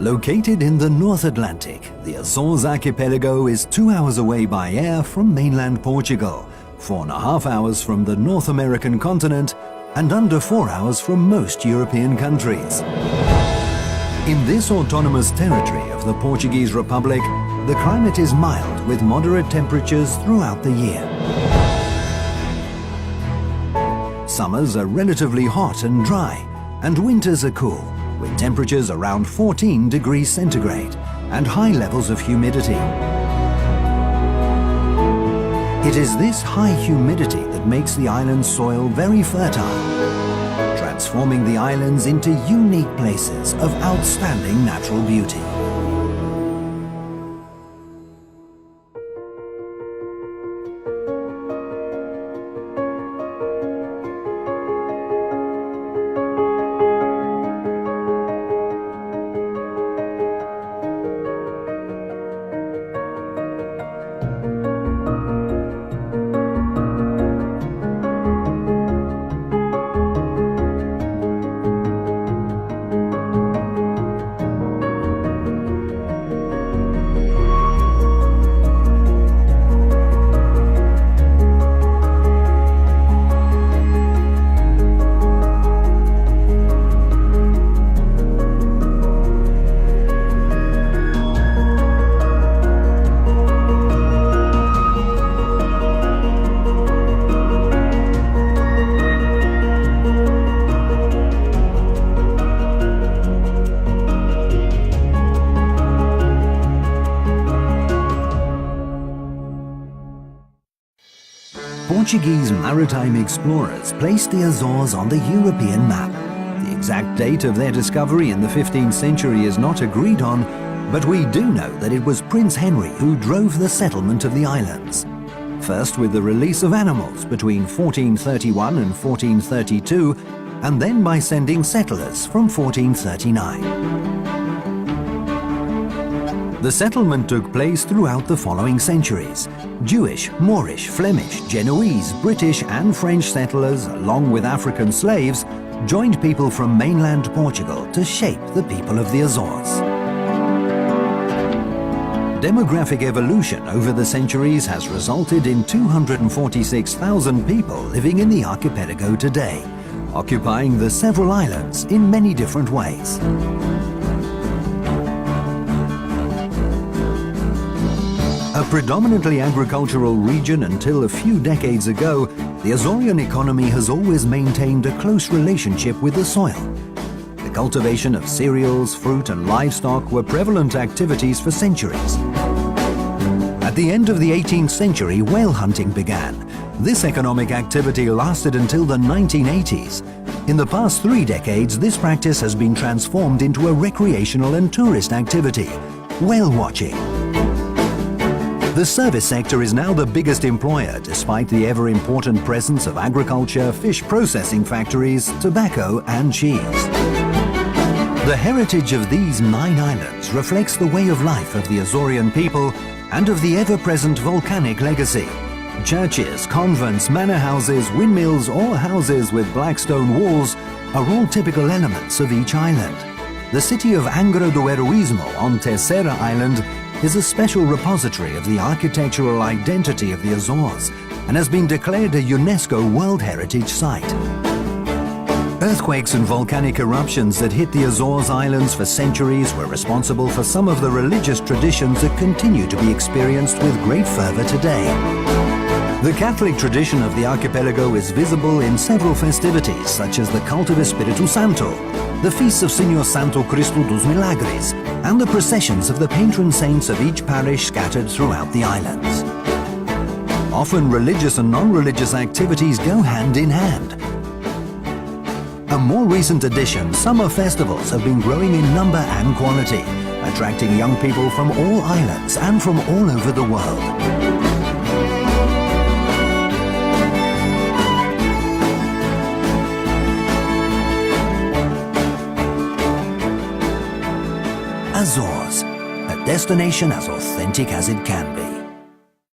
Located in the North Atlantic, the Azores archipelago is 2 hours away by air from mainland Portugal, 4.5 hours from the North American continent, and under 4 hours from most European countries. In this autonomous territory of the Portuguese Republic, the climate is mild with moderate temperatures throughout the year. Summers are relatively hot and dry, and winters are cool, with temperatures around 14 degrees centigrade and high levels of humidity. It is this high humidity that makes the island's soil very fertile, transforming the islands into unique places of outstanding natural beauty. Portuguese maritime explorers placed the Azores on the European map. The exact date of their discovery in the 15th century is not agreed on, but we do know that it was Prince Henry who drove the settlement of the islands. First with the release of animals between 1431 and 1432, and then by sending settlers from 1439. The settlement took place throughout the following centuries. Jewish, Moorish, Flemish, Genoese, British and French settlers, along with African slaves, joined people from mainland Portugal to shape the people of the Azores. Demographic evolution over the centuries has resulted in 246,000 people living in the archipelago today, occupying the several islands in many different ways. A predominantly agricultural region until a few decades ago, the Azorean economy has always maintained a close relationship with the soil. The cultivation of cereals, fruit and livestock were prevalent activities for centuries. At the end of the 18th century, whale hunting began. This economic activity lasted until the 1980s. In the past 3 decades, this practice has been transformed into a recreational and tourist activity, whale watching. The service sector is now the biggest employer despite the ever-important presence of agriculture, fish processing factories, tobacco and cheese. The heritage of these 9 islands reflects the way of life of the Azorean people and of the ever-present volcanic legacy. Churches, convents, manor houses, windmills or houses with black stone walls are all typical elements of each island. The city of Angra do Heroísmo on Terceira Island is a special repository of the architectural identity of the Azores and has been declared a UNESCO World Heritage Site. Earthquakes and volcanic eruptions that hit the Azores Islands for centuries were responsible for some of the religious traditions that continue to be experienced with great fervor today. The Catholic tradition of the archipelago is visible in several festivities such as the cult of Espírito Santo, the feasts of Senhor Santo Cristo dos Milagres, and the processions of the patron saints of each parish scattered throughout the islands. Often religious and non-religious activities go hand in hand. A more recent addition, summer festivals have been growing in number and quality, attracting young people from all islands and from all over the world. Azores, a destination as authentic as it can be.